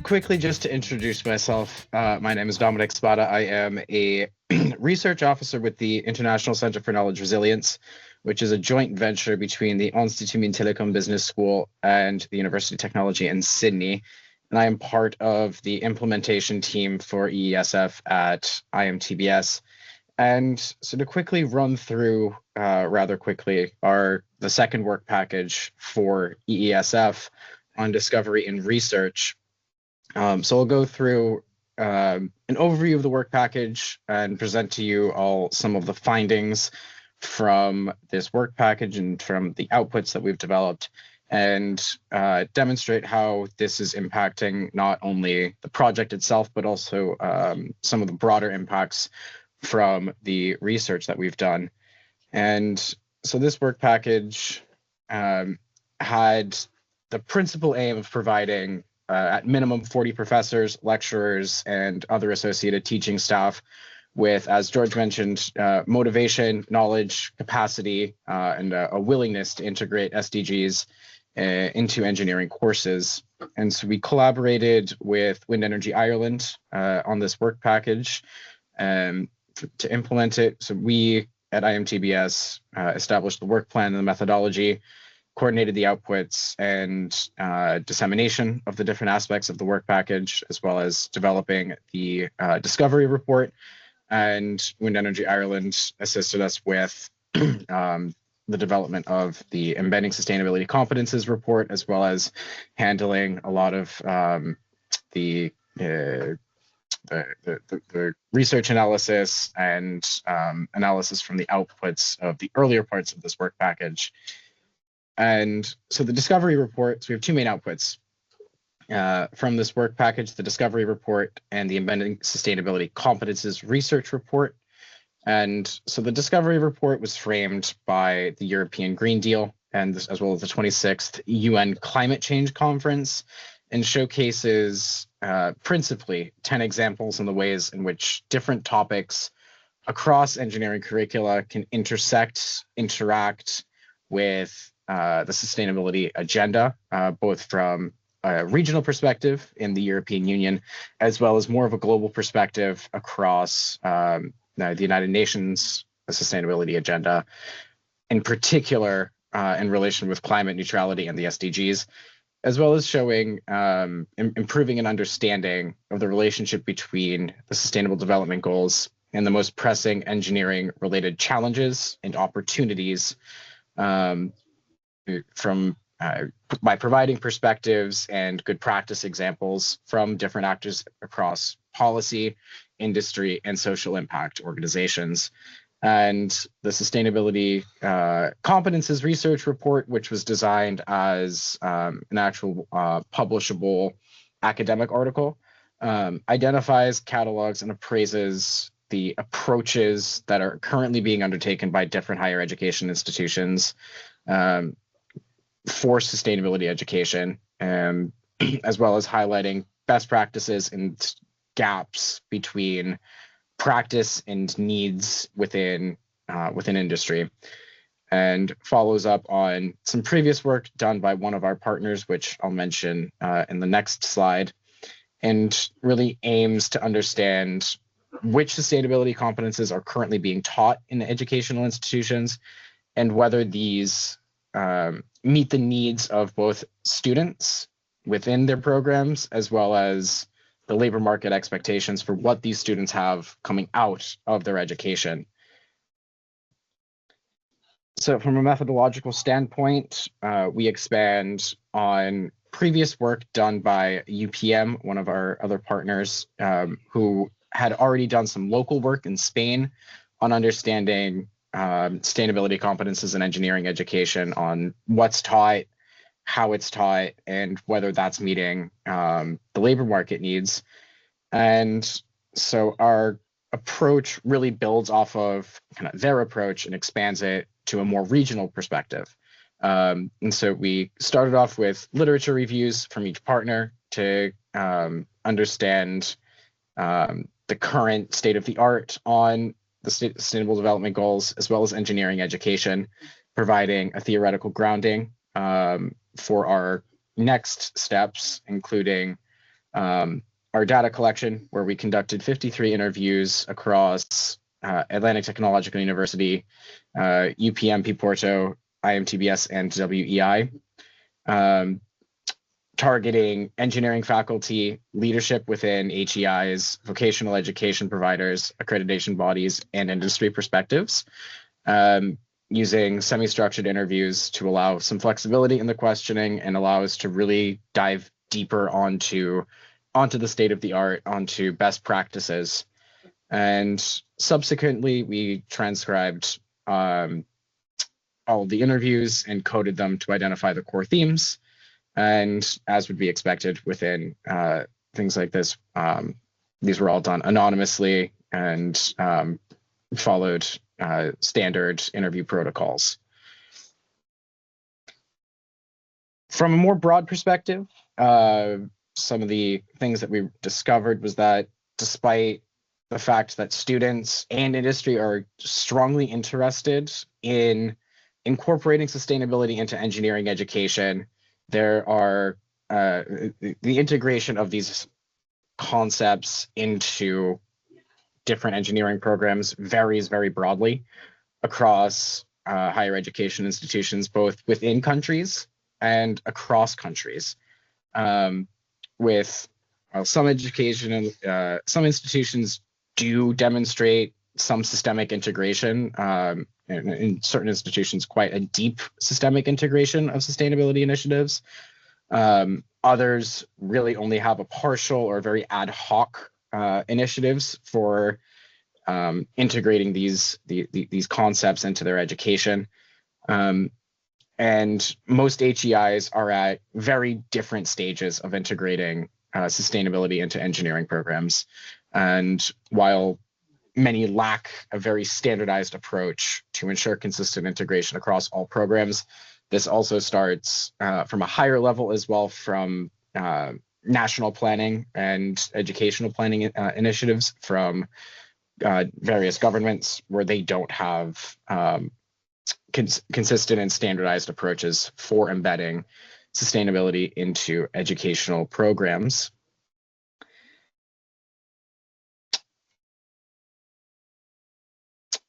Quickly, just to introduce myself, my name is Dominic Spada. I am a research officer with the International Center for Knowledge Resilience, which is a joint venture between the Institut Mines-Télécom Business School and the University of Technology in Sydney. And I am part of the implementation team for EESF at IMTBS. And so to quickly run through rather quickly the second work package for EESF on discovery and research. So I'll go through an overview of the work package and present to you all some of the findings from this work package and from the outputs that we've developed, and demonstrate how this is impacting not only the project itself, but also some of the broader impacts from the research that we've done. And so this work package had the principal aim of providing at minimum 40 professors, lecturers, and other associated teaching staff with, as George mentioned, motivation, knowledge, capacity, and a willingness to integrate SDGs into engineering courses. And so we collaborated with Wind Energy Ireland on this work package to implement it. So we at IMTBS established the work plan and the methodology, coordinated the outputs and dissemination of the different aspects of the work package, as well as developing the discovery report. And Wind Energy Ireland assisted us with the development of the embedding sustainability competences report, as well as handling a lot of the research analysis and analysis from the outputs of the earlier parts of this work package. And so the discovery report, so we have two main outputs from this work package: the discovery report and the embedding sustainability competences research report. And so the discovery report was framed by the European Green Deal and as well as the 26th UN Climate Change Conference, and showcases principally 10 examples in the ways in which different topics across engineering curricula can interact with the sustainability agenda, both from a regional perspective in the European Union, as well as more of a global perspective across the United Nations sustainability agenda, in particular in relation with climate neutrality and the SDGs, as well as showing improving an understanding of the relationship between the Sustainable Development Goals and the most pressing engineering-related challenges and opportunities by providing perspectives and good practice examples from different actors across policy, industry, and social impact organizations. And the sustainability competences research report, which was designed as an actual publishable academic article, identifies, catalogs, and appraises the approaches that are currently being undertaken by different higher education institutions for sustainability education, as well as highlighting best practices and gaps between practice and needs within industry, and follows up on some previous work done by one of our partners, which I'll mention in the next slide, and really aims to understand which sustainability competences are currently being taught in educational institutions and whether these meet the needs of both students within their programs, as well as the labor market expectations for what these students have coming out of their education. So from a methodological standpoint, we expand on previous work done by UPM, one of our other partners, who had already done some local work in Spain on understanding sustainability competences in engineering education, on what's taught, how it's taught, and whether that's meeting the labor market needs. And so our approach really builds off of kind of their approach and expands it to a more regional perspective. And so we started off with literature reviews from each partner to understand the current state of the art on the Sustainable Development Goals, as well as engineering education, providing a theoretical grounding for our next steps, including our data collection, where we conducted 53 interviews across Atlantic Technological University, UPMP Porto, IMTBS, and WEI, targeting engineering faculty, leadership within HEIs, vocational education providers, accreditation bodies, and industry perspectives, using semi-structured interviews to allow some flexibility in the questioning and allow us to really dive deeper onto the state of the art, onto best practices. And subsequently, we transcribed all of the interviews and coded them to identify the core themes. And as would be expected within things like this, these were all done anonymously and followed standard interview protocols. From a more broad perspective, some of the things that we discovered was that despite the fact that students and industry are strongly interested in incorporating sustainability into engineering education, there are the integration of these concepts into different engineering programs varies very broadly across higher education institutions, both within countries and across countries. With some education and some institutions do demonstrate some systemic integration, in certain institutions, quite a deep systemic integration of sustainability initiatives. Others really only have a partial or very ad hoc initiatives for integrating these concepts into their education. And most HEIs are at very different stages of integrating sustainability into engineering programs. And while many lack a very standardized approach to ensure consistent integration across all programs, this also starts from a higher level as well, from national planning and educational planning initiatives from various governments where they don't have consistent and standardized approaches for embedding sustainability into educational programs.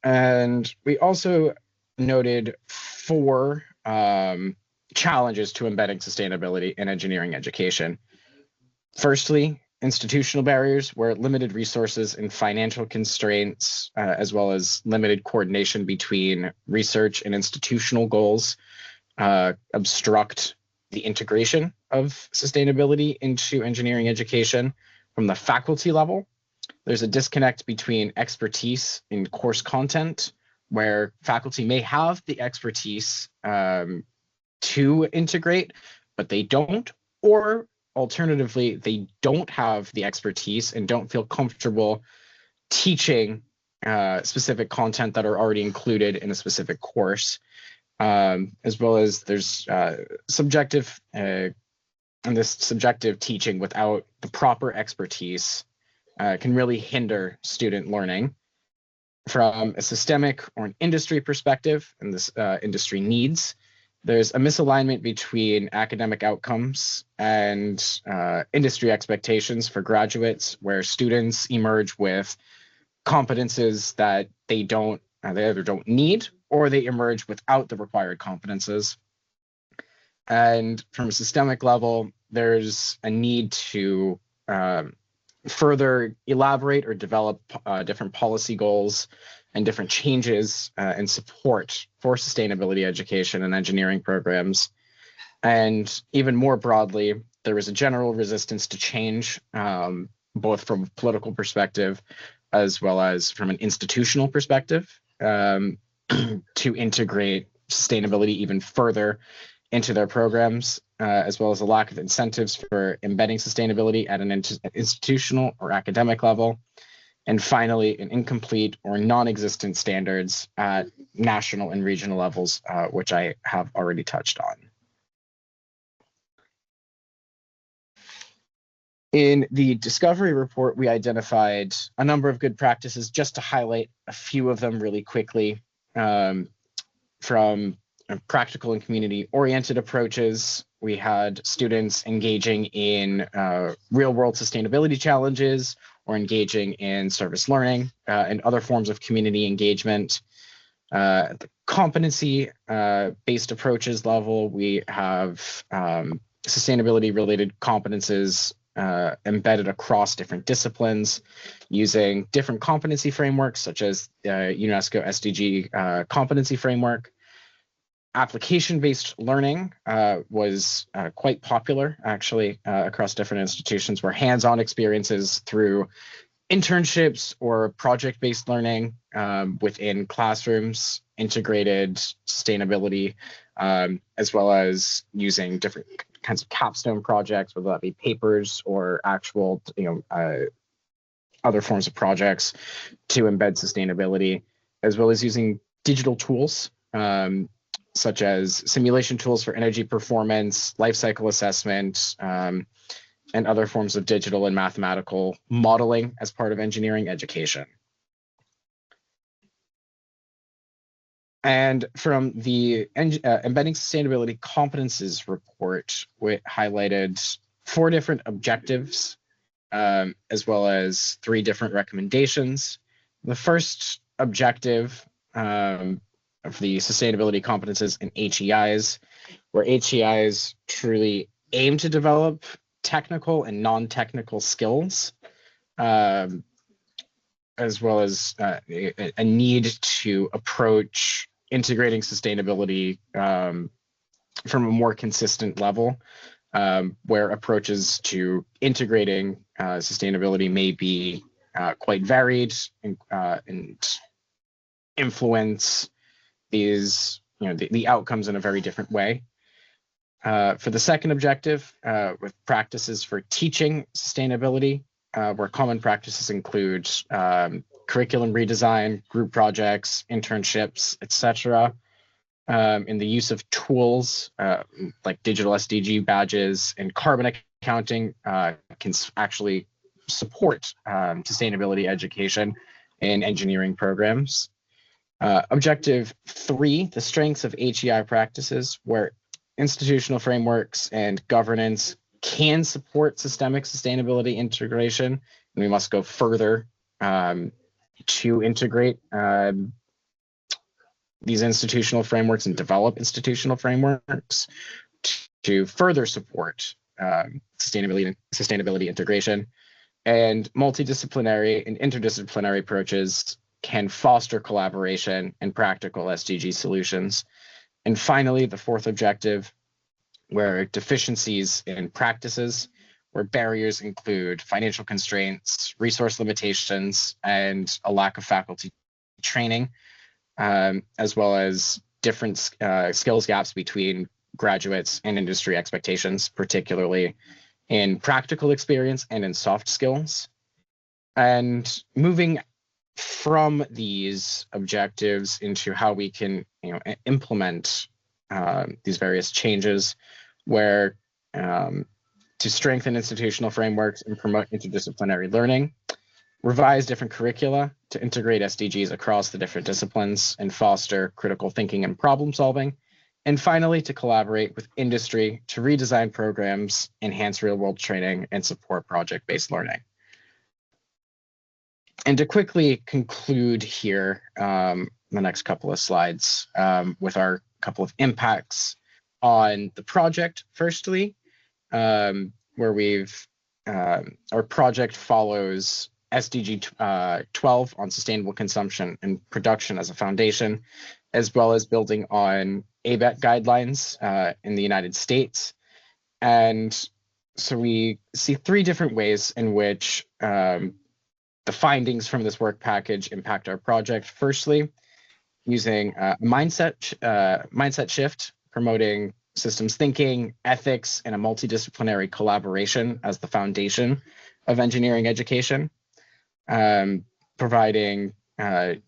And we also noted 4 challenges to embedding sustainability in engineering education. Firstly, institutional barriers, where limited resources and financial constraints, as well as limited coordination between research and institutional goals, obstruct the integration of sustainability into engineering education. From the faculty level, there's a disconnect between expertise in course content, where faculty may have the expertise to integrate, but they don't, or alternatively, they don't have the expertise and don't feel comfortable teaching specific content that are already included in a specific course, as well as there's subjective, and this subjective teaching without the proper expertise can really hinder student learning. From a systemic or an industry perspective, and this industry needs, there's a misalignment between academic outcomes and industry expectations for graduates, where students emerge with competences that they either don't need, or they emerge without the required competences. And from a systemic level, there's a need to further elaborate or develop different policy goals and different changes and support for sustainability education and engineering programs. And even more broadly, there is a general resistance to change, both from a political perspective as well as from an institutional perspective, to integrate sustainability even further into their programs, as well as a lack of incentives for embedding sustainability at an institutional or academic level. And finally, an incomplete or non-existent standards at national and regional levels, which I have already touched on. In the discovery report, we identified a number of good practices, just to highlight a few of them really quickly, from practical and community-oriented approaches we had students engaging in real-world sustainability challenges or engaging in service learning and other forms of community engagement. The competency-based approaches level, we have sustainability-related competences embedded across different disciplines using different competency frameworks, such as UNESCO SDG competency framework. Application-based learning was quite popular, actually, across different institutions, where hands-on experiences through internships or project-based learning within classrooms integrated sustainability, as well as using different kinds of capstone projects, whether that be papers or actual, other forms of projects to embed sustainability, as well as using digital tools, such as simulation tools for energy performance, life cycle assessment, and other forms of digital and mathematical modeling as part of engineering education. And from the Embedding Sustainability Competences report, we highlighted 4 different objectives, as well as 3 different recommendations. The first objective of the sustainability competences in HEIs, where HEIs truly aim to develop technical and non-technical skills, as well as a need to approach integrating sustainability from a more consistent level, where approaches to integrating sustainability may be quite varied and influence these, the outcomes in a very different way. For the second objective, with practices for teaching sustainability, where common practices include curriculum redesign, group projects, internships, etc. In the use of tools like digital SDG badges and carbon accounting can actually support sustainability education in engineering programs. Objective 3, the strengths of HEI practices, where institutional frameworks and governance can support systemic sustainability integration, and we must go further to integrate these institutional frameworks and develop institutional frameworks to further support sustainability integration. And multidisciplinary and interdisciplinary approaches can foster collaboration and practical SDG solutions. And finally, the 4th objective, where deficiencies in practices, where barriers include financial constraints, resource limitations, and a lack of faculty training, as well as different skills gaps between graduates and industry expectations, particularly in practical experience and in soft skills. And moving from these objectives into how we can implement these various changes, where to strengthen institutional frameworks and promote interdisciplinary learning, revise different curricula to integrate SDGs across the different disciplines and foster critical thinking and problem solving, and finally to collaborate with industry to redesign programs, enhance real-world training, and support project-based learning. And to quickly conclude here, the next couple of slides with our couple of impacts on the project. Firstly, where our project follows SDG 12 on sustainable consumption and production as a foundation, as well as building on ABET guidelines in the United States. And so we see 3 different ways in which the findings from this work package impact our project. Firstly, using mindset shift, promoting systems thinking, ethics, and a multidisciplinary collaboration as the foundation of engineering education. Providing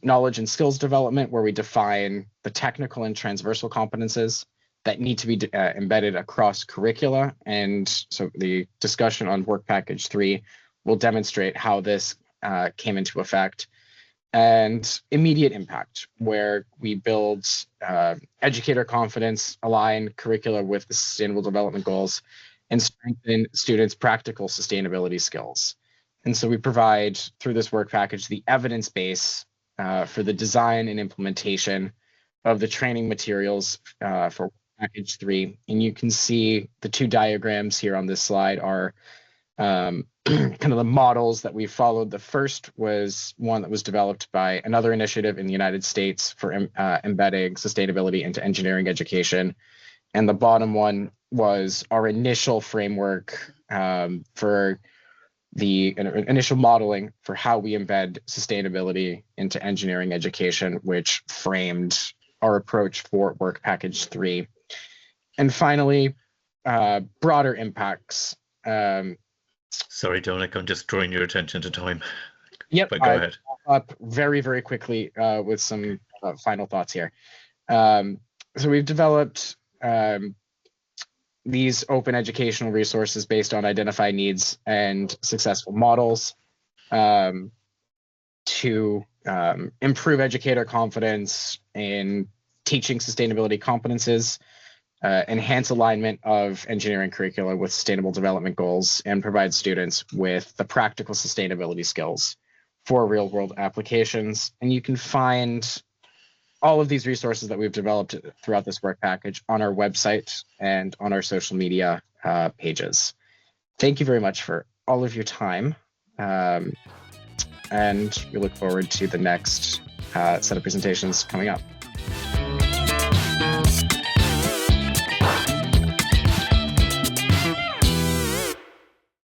knowledge and skills development, where we define the technical and transversal competences that need to be embedded across curricula. And so the discussion on work package 3 will demonstrate how this came into effect. and immediate impact, where we build educator confidence, align curricula with the Sustainable Development Goals, and strengthen students' practical sustainability skills. And so we provide, through this work package, the evidence base for the design and implementation of the training materials for package 3. And you can see the 2 diagrams here on this slide are kind of the models that we followed. The first was one that was developed by another initiative in the United States for embedding sustainability into engineering education. And the bottom one was our initial framework for the initial modeling for how we embed sustainability into engineering education, which framed our approach for work package 3. And finally, broader impacts. Sorry, Dominic, I'm just drawing your attention to time. Yep, but go ahead. Up very, very quickly with some final thoughts here. So we've developed these open educational resources based on identified needs and successful models to improve educator confidence in teaching sustainability competences, enhance alignment of engineering curricula with sustainable development goals, and provide students with the practical sustainability skills for real-world applications. And you can find all of these resources that we've developed throughout this work package on our website and on our social media pages. Thank you very much for all of your time. And we look forward to the next set of presentations coming up.